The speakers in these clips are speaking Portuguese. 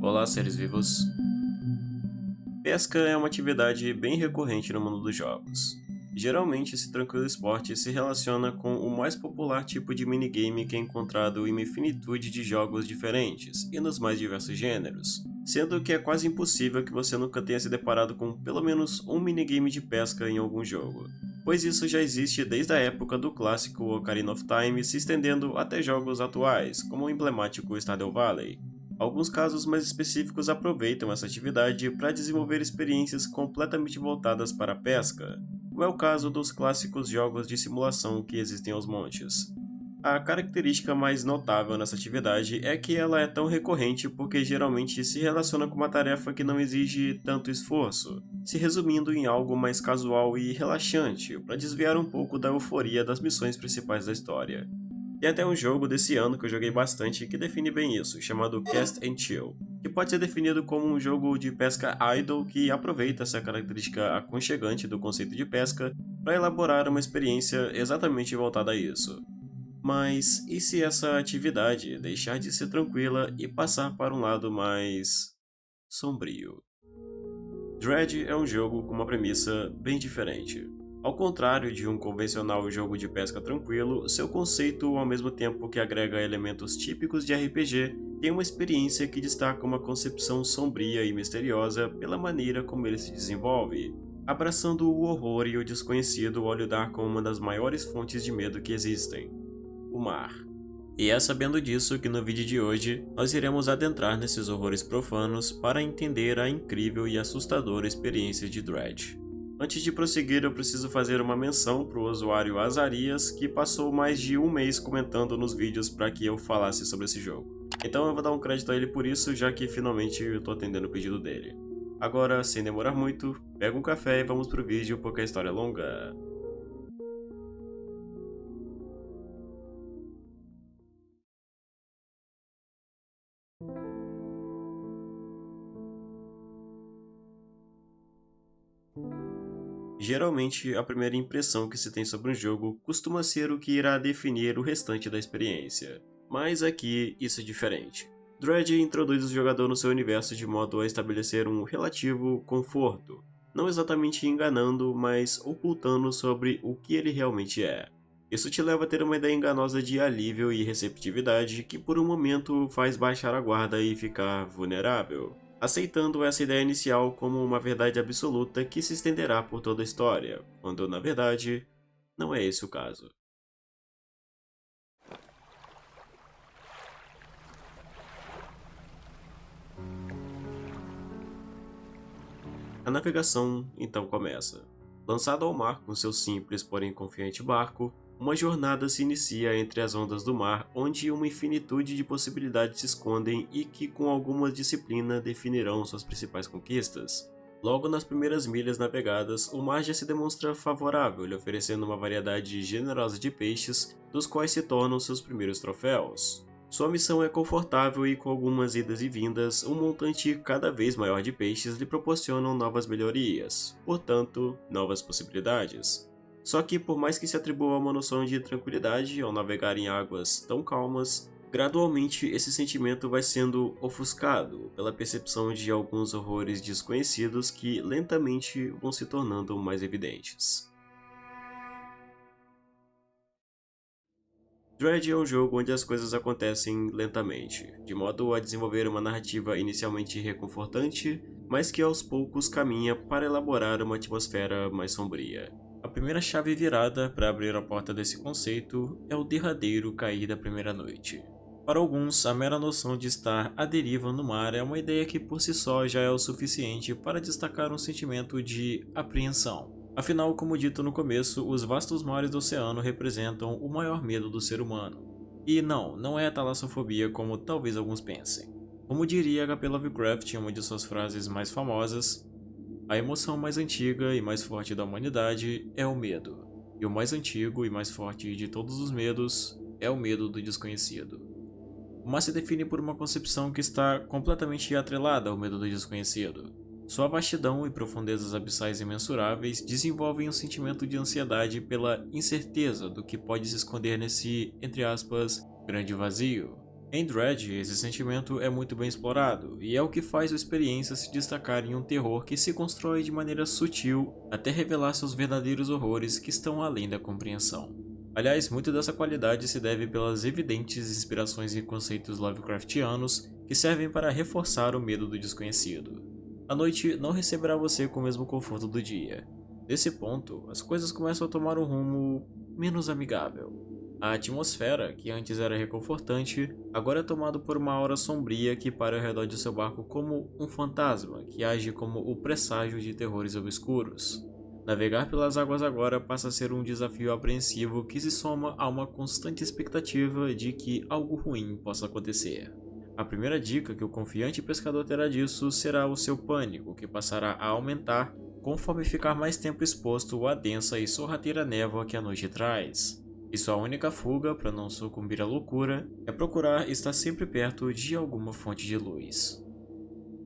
Olá, seres vivos. Pesca é uma atividade bem recorrente no mundo dos jogos. Geralmente, esse tranquilo esporte se relaciona com o mais popular tipo de minigame que é encontrado em uma infinitude de jogos diferentes e nos mais diversos gêneros, sendo que é quase impossível que você nunca tenha se deparado com pelo menos um minigame de pesca em algum jogo, pois isso já existe desde a época do clássico Ocarina of Time, se estendendo até jogos atuais, como o emblemático Stardew Valley. Alguns casos mais específicos aproveitam essa atividade para desenvolver experiências completamente voltadas para a pesca, como é o caso dos clássicos jogos de simulação que existem aos montes. A característica mais notável nessa atividade é que ela é tão recorrente porque geralmente se relaciona com uma tarefa que não exige tanto esforço, se resumindo em algo mais casual e relaxante para desviar um pouco da euforia das missões principais da história. Tem até um jogo desse ano que eu joguei bastante que define bem isso, chamado Cast and Chill, que pode ser definido como um jogo de pesca idle que aproveita essa característica aconchegante do conceito de pesca para elaborar uma experiência exatamente voltada a isso. Mas e se essa atividade deixar de ser tranquila e passar para um lado mais sombrio? Dredge é um jogo com uma premissa bem diferente. Ao contrário de um convencional jogo de pesca tranquilo, seu conceito, ao mesmo tempo que agrega elementos típicos de RPG, tem uma experiência que destaca uma concepção sombria e misteriosa pela maneira como ele se desenvolve, abraçando o horror e o desconhecido ao lidar com uma das maiores fontes de medo que existem: o mar. E é sabendo disso que no vídeo de hoje nós iremos adentrar nesses horrores profanos para entender a incrível e assustadora experiência de Dredge. Antes de prosseguir, eu preciso fazer uma menção para o usuário Azarias, que passou mais de um mês comentando nos vídeos para que eu falasse sobre esse jogo. Então eu vou dar um crédito a ele por isso, já que finalmente eu estou atendendo o pedido dele. Agora, sem demorar muito, pega um café e vamos pro vídeo porque a história é longa. Geralmente, a primeira impressão que se tem sobre um jogo costuma ser o que irá definir o restante da experiência. Mas aqui, isso é diferente. Dredge introduz o jogador no seu universo de modo a estabelecer um relativo conforto, não exatamente enganando, mas ocultando sobre o que ele realmente é. Isso te leva a ter uma ideia enganosa de alívio e receptividade que por um momento faz baixar a guarda e ficar vulnerável, aceitando essa ideia inicial como uma verdade absoluta que se estenderá por toda a história, quando na verdade não é esse o caso. A navegação então começa. Lançado ao mar com seu simples porém confiante barco, uma jornada se inicia entre as ondas do mar, onde uma infinitude de possibilidades se escondem e que, com alguma disciplina, definirão suas principais conquistas. Logo nas primeiras milhas navegadas, o mar já se demonstra favorável, lhe oferecendo uma variedade generosa de peixes, dos quais se tornam seus primeiros troféus. Sua missão é confortável e, com algumas idas e vindas, um montante cada vez maior de peixes lhe proporcionam novas melhorias, portanto, novas possibilidades. Só que, por mais que se atribua uma noção de tranquilidade ao navegar em águas tão calmas, gradualmente esse sentimento vai sendo ofuscado pela percepção de alguns horrores desconhecidos que lentamente vão se tornando mais evidentes. Dredge é um jogo onde as coisas acontecem lentamente, de modo a desenvolver uma narrativa inicialmente reconfortante, mas que aos poucos caminha para elaborar uma atmosfera mais sombria. A primeira chave virada para abrir a porta desse conceito é o derradeiro cair da primeira noite. Para alguns, a mera noção de estar à deriva no mar é uma ideia que por si só já é o suficiente para destacar um sentimento de apreensão. Afinal, como dito no começo, os vastos mares do oceano representam o maior medo do ser humano. E não é a talassofobia como talvez alguns pensem. Como diria H.P. Lovecraft em uma de suas frases mais famosas, A emoção mais antiga e mais forte da humanidade é o medo, e o mais antigo e mais forte de todos os medos é o medo do desconhecido. O mar se define por uma concepção que está completamente atrelada ao medo do desconhecido. Sua vastidão e profundezas abissais imensuráveis desenvolvem um sentimento de ansiedade pela incerteza do que pode se esconder nesse, entre aspas, grande vazio. Em Dread, esse sentimento é muito bem explorado, e é o que faz a experiência se destacar em um terror que se constrói de maneira sutil até revelar seus verdadeiros horrores que estão além da compreensão. Aliás, muito dessa qualidade se deve pelas evidentes inspirações em conceitos Lovecraftianos que servem para reforçar o medo do desconhecido. A noite não receberá você com o mesmo conforto do dia. Nesse ponto, as coisas começam a tomar um rumo menos amigável. A atmosfera, que antes era reconfortante, agora é tomada por uma aura sombria que para ao redor de seu barco como um fantasma que age como o presságio de terrores obscuros. Navegar pelas águas agora passa a ser um desafio apreensivo que se soma a uma constante expectativa de que algo ruim possa acontecer. A primeira dica que o confiante pescador terá disso será o seu pânico, que passará a aumentar conforme ficar mais tempo exposto à densa e sorrateira névoa que a noite traz. E sua única fuga para não sucumbir à loucura é procurar estar sempre perto de alguma fonte de luz.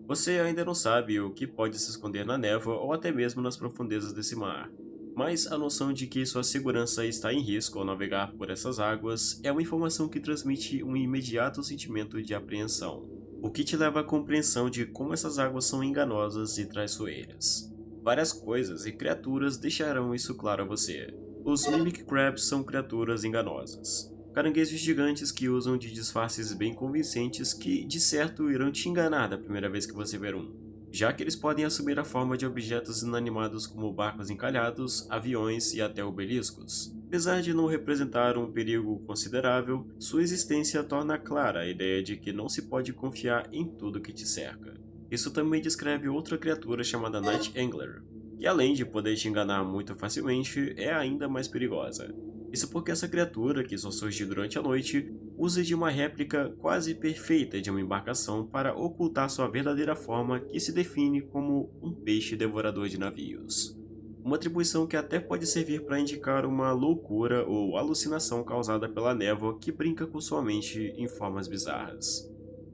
Você ainda não sabe o que pode se esconder na névoa ou até mesmo nas profundezas desse mar, mas a noção de que sua segurança está em risco ao navegar por essas águas é uma informação que transmite um imediato sentimento de apreensão, o que te leva à compreensão de como essas águas são enganosas e traiçoeiras. Várias coisas e criaturas deixarão isso claro a você. Os Mimic Crabs são criaturas enganosas. Caranguejos gigantes que usam de disfarces bem convincentes que, de certo, irão te enganar da primeira vez que você ver um, já que eles podem assumir a forma de objetos inanimados como barcos encalhados, aviões e até obeliscos. Apesar de não representar um perigo considerável, sua existência torna clara a ideia de que não se pode confiar em tudo que te cerca. Isso também descreve outra criatura chamada Night Angler, que além de poder te enganar muito facilmente, é ainda mais perigosa. Isso porque essa criatura, que só surge durante a noite, usa de uma réplica quase perfeita de uma embarcação para ocultar sua verdadeira forma, que se define como um peixe devorador de navios. Uma atribuição que até pode servir para indicar uma loucura ou alucinação causada pela névoa que brinca com sua mente em formas bizarras.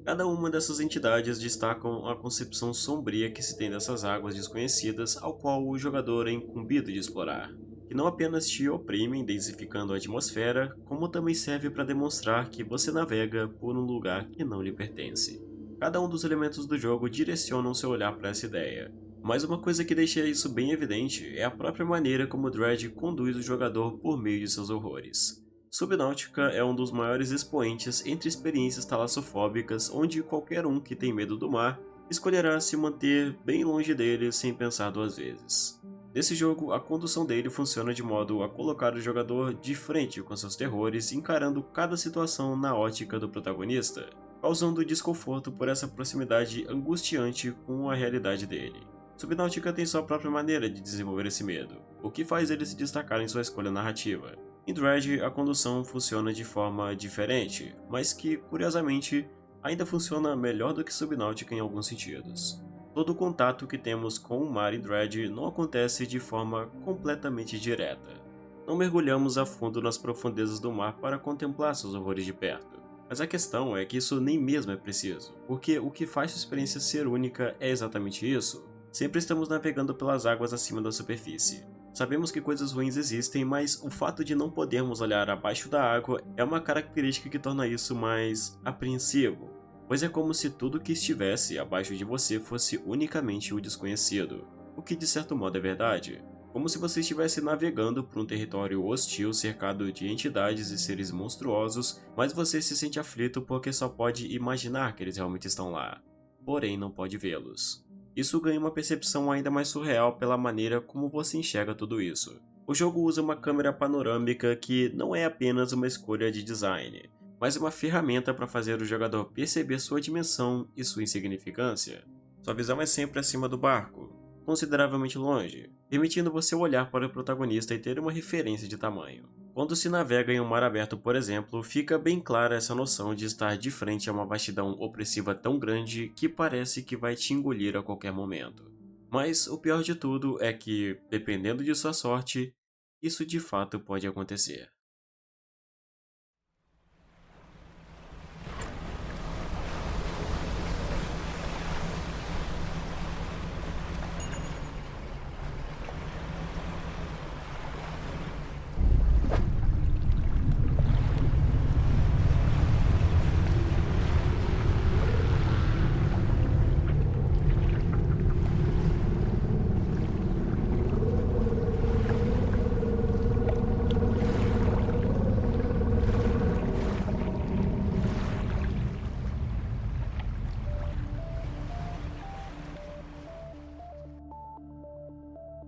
Cada uma dessas entidades destacam a concepção sombria que se tem dessas águas desconhecidas ao qual o jogador é incumbido de explorar, que não apenas te oprimem densificando a atmosfera, como também serve para demonstrar que você navega por um lugar que não lhe pertence. Cada um dos elementos do jogo direcionam seu olhar para essa ideia, mas uma coisa que deixa isso bem evidente é a própria maneira como Dread conduz o jogador por meio de seus horrores. Subnáutica é um dos maiores expoentes entre experiências talassofóbicas onde qualquer um que tem medo do mar escolherá se manter bem longe dele sem pensar duas vezes. Nesse jogo, a condução dele funciona de modo a colocar o jogador de frente com seus terrores, encarando cada situação na ótica do protagonista, causando desconforto por essa proximidade angustiante com a realidade dele. Subnáutica tem sua própria maneira de desenvolver esse medo, o que faz ele se destacar em sua escolha narrativa. Em Dread, a condução funciona de forma diferente, mas que, curiosamente, ainda funciona melhor do que Subnáutica em alguns sentidos. Todo o contato que temos com o mar em Dread não acontece de forma completamente direta. Não mergulhamos a fundo nas profundezas do mar para contemplar seus horrores de perto. Mas a questão é que isso nem mesmo é preciso, porque o que faz sua experiência ser única é exatamente isso. Sempre estamos navegando pelas águas acima da superfície. Sabemos que coisas ruins existem, mas o fato de não podermos olhar abaixo da água é uma característica que torna isso mais apreensivo, pois é como se tudo que estivesse abaixo de você fosse unicamente o desconhecido, o que de certo modo é verdade. Como se você estivesse navegando por um território hostil cercado de entidades e seres monstruosos, mas você se sente aflito porque só pode imaginar que eles realmente estão lá, porém não pode vê-los. Isso ganha uma percepção ainda mais surreal pela maneira como você enxerga tudo isso. O jogo usa uma câmera panorâmica que não é apenas uma escolha de design, mas uma ferramenta para fazer o jogador perceber sua dimensão e sua insignificância. Sua visão é sempre acima do barco, consideravelmente longe, permitindo você olhar para o protagonista e ter uma referência de tamanho. Quando se navega em um mar aberto, por exemplo, fica bem clara essa noção de estar de frente a uma vastidão opressiva tão grande que parece que vai te engolir a qualquer momento. Mas o pior de tudo é que, dependendo de sua sorte, isso de fato pode acontecer.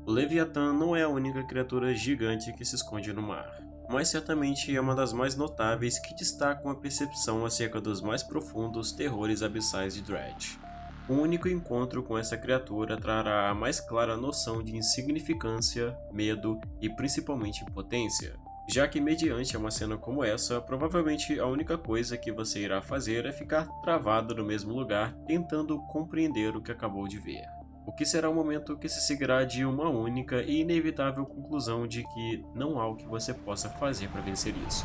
O Leviatã não é a única criatura gigante que se esconde no mar, mas certamente é uma das mais notáveis que destacam a percepção acerca dos mais profundos terrores abissais de Dredge. Um único encontro com essa criatura trará a mais clara noção de insignificância, medo e principalmente impotência, já que mediante uma cena como essa, provavelmente a única coisa que você irá fazer é ficar travado no mesmo lugar tentando compreender o que acabou de ver. O que será um momento que se seguirá de uma única e inevitável conclusão de que não há o que você possa fazer para vencer isso.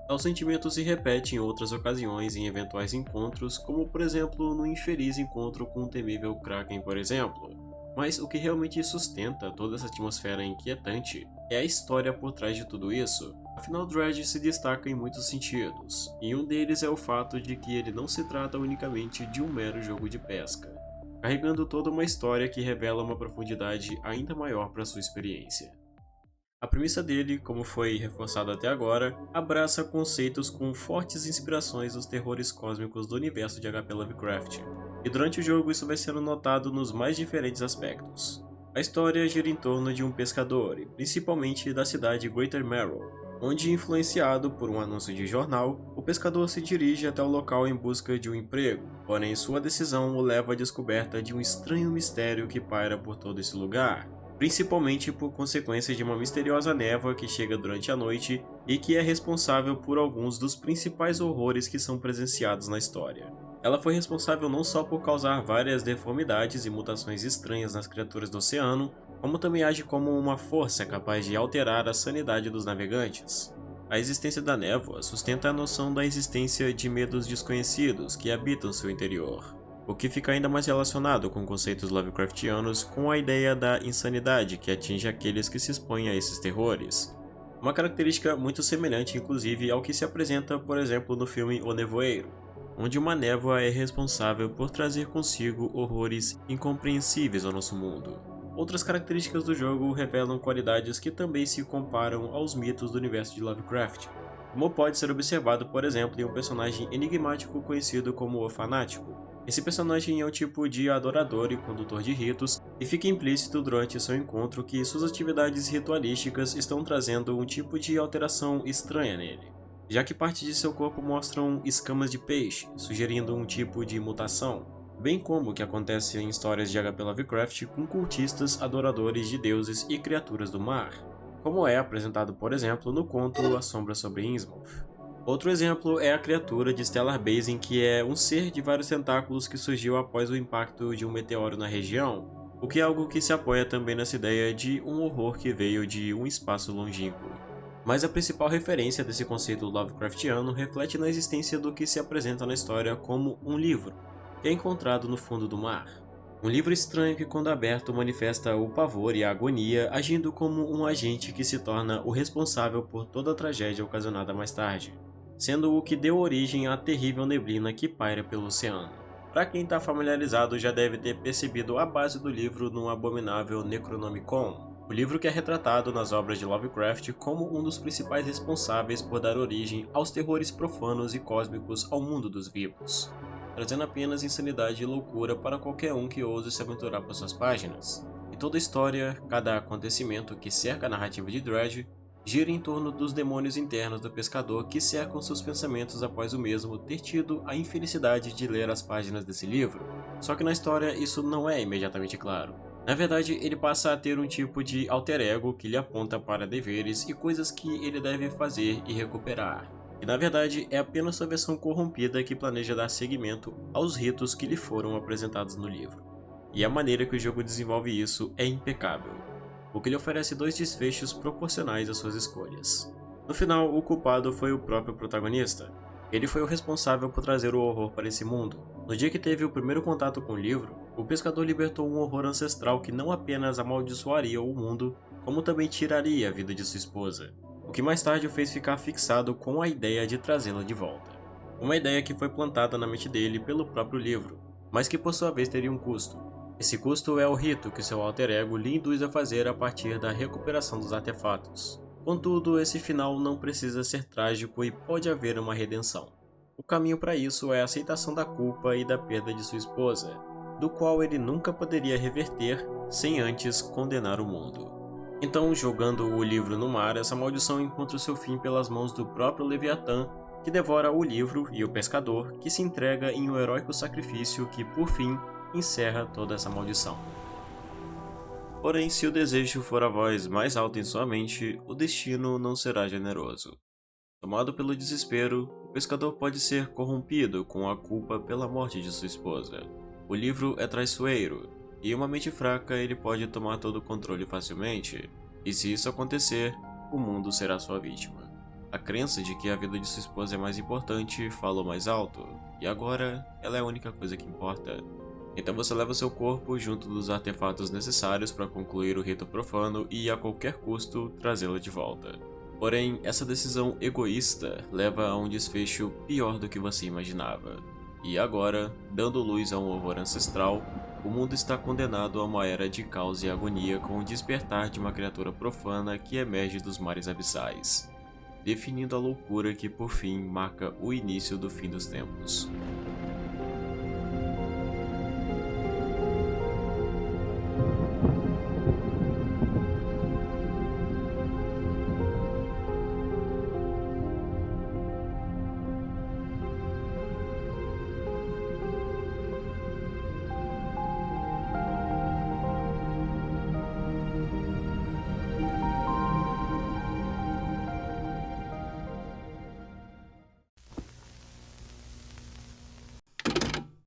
Tal sentimento se repete em outras ocasiões em eventuais encontros, como por exemplo no infeliz encontro com o temível Kraken, por exemplo. Mas o que realmente sustenta toda essa atmosfera inquietante é a história por trás de tudo isso. Afinal, Dredge se destaca em muitos sentidos, e um deles é o fato de que ele não se trata unicamente de um mero jogo de pesca, carregando toda uma história que revela uma profundidade ainda maior para sua experiência. A premissa dele, como foi reforçado até agora, abraça conceitos com fortes inspirações dos terrores cósmicos do universo de HP Lovecraft, e durante o jogo isso vai sendo notado nos mais diferentes aspectos. A história gira em torno de um pescador, e principalmente da cidade Greater Marrow, onde, influenciado por um anúncio de jornal, o pescador se dirige até o local em busca de um emprego, porém sua decisão o leva à descoberta de um estranho mistério que paira por todo esse lugar, principalmente por consequência de uma misteriosa névoa que chega durante a noite e que é responsável por alguns dos principais horrores que são presenciados na história. Ela foi responsável não só por causar várias deformidades e mutações estranhas nas criaturas do oceano, como também age como uma força capaz de alterar a sanidade dos navegantes. A existência da névoa sustenta a noção da existência de medos desconhecidos que habitam seu interior, o que fica ainda mais relacionado com conceitos Lovecraftianos com a ideia da insanidade que atinge aqueles que se expõem a esses terrores. Uma característica muito semelhante inclusive ao que se apresenta, por exemplo, no filme O Nevoeiro, onde uma névoa é responsável por trazer consigo horrores incompreensíveis ao nosso mundo. Outras características do jogo revelam qualidades que também se comparam aos mitos do universo de Lovecraft, como pode ser observado, por exemplo, em um personagem enigmático conhecido como o Fanático. Esse personagem é um tipo de adorador e condutor de ritos, e fica implícito durante seu encontro que suas atividades ritualísticas estão trazendo um tipo de alteração estranha nele, já que parte de seu corpo mostram escamas de peixe, sugerindo um tipo de mutação, bem como o que acontece em histórias de HP Lovecraft com cultistas adoradores de deuses e criaturas do mar, como é apresentado, por exemplo, no conto A Sombra sobre Innsmouth. Outro exemplo é a criatura de Stellar Basin, que é um ser de vários tentáculos que surgiu após o impacto de um meteoro na região, o que é algo que se apoia também nessa ideia de um horror que veio de um espaço longínquo. Mas a principal referência desse conceito Lovecraftiano reflete na existência do que se apresenta na história como um livro, que é encontrado no fundo do mar. Um livro estranho que, quando aberto, manifesta o pavor e a agonia, agindo como um agente que se torna o responsável por toda a tragédia ocasionada mais tarde, sendo o que deu origem à terrível neblina que paira pelo oceano. Para quem está familiarizado já deve ter percebido a base do livro no abominável Necronomicon, o livro que é retratado nas obras de Lovecraft como um dos principais responsáveis por dar origem aos terrores profanos e cósmicos ao mundo dos vivos, trazendo apenas insanidade e loucura para qualquer um que ouse se aventurar por suas páginas. E toda a história, cada acontecimento que cerca a narrativa de Dredge, gira em torno dos demônios internos do pescador que cercam seus pensamentos após o mesmo ter tido a infelicidade de ler as páginas desse livro. Só que na história isso não é imediatamente claro. Na verdade, ele passa a ter um tipo de alter ego que lhe aponta para deveres e coisas que ele deve fazer e recuperar. que na verdade é apenas sua versão corrompida que planeja dar seguimento aos ritos que lhe foram apresentados no livro. E a maneira que o jogo desenvolve isso é impecável, porque ele oferece dois desfechos proporcionais às suas escolhas. No final, o culpado foi o próprio protagonista. Ele foi o responsável por trazer o horror para esse mundo. No dia que teve o primeiro contato com o livro, o pescador libertou um horror ancestral que não apenas amaldiçoaria o mundo, como também tiraria a vida de sua esposa, o que mais tarde o fez ficar fixado com a ideia de trazê-la de volta. Uma ideia que foi plantada na mente dele pelo próprio livro, mas que por sua vez teria um custo. Esse custo é o rito que seu alter ego lhe induz a fazer a partir da recuperação dos artefatos. Contudo, esse final não precisa ser trágico e pode haver uma redenção. O caminho para isso é a aceitação da culpa e da perda de sua esposa, do qual ele nunca poderia reverter sem antes condenar o mundo. Então, jogando o livro no mar, essa maldição encontra o seu fim pelas mãos do próprio Leviatã, que devora o livro, e o pescador, que se entrega em um heróico sacrifício que, por fim, encerra toda essa maldição. Porém, se o desejo for a voz mais alta em sua mente, o destino não será generoso. Tomado pelo desespero, o pescador pode ser corrompido com a culpa pela morte de sua esposa. O livro é traiçoeiro, e uma mente fraca ele pode tomar todo o controle facilmente, e se isso acontecer, o mundo será sua vítima. A crença de que a vida de sua esposa é mais importante falou mais alto, e agora ela é a única coisa que importa. Então você leva seu corpo junto dos artefatos necessários para concluir o rito profano e, a qualquer custo, trazê-la de volta. Porém, essa decisão egoísta leva a um desfecho pior do que você imaginava. E agora, dando luz a um horror ancestral, o mundo está condenado a uma era de caos e agonia com o despertar de uma criatura profana que emerge dos mares abissais, definindo a loucura que por fim marca o início do fim dos tempos.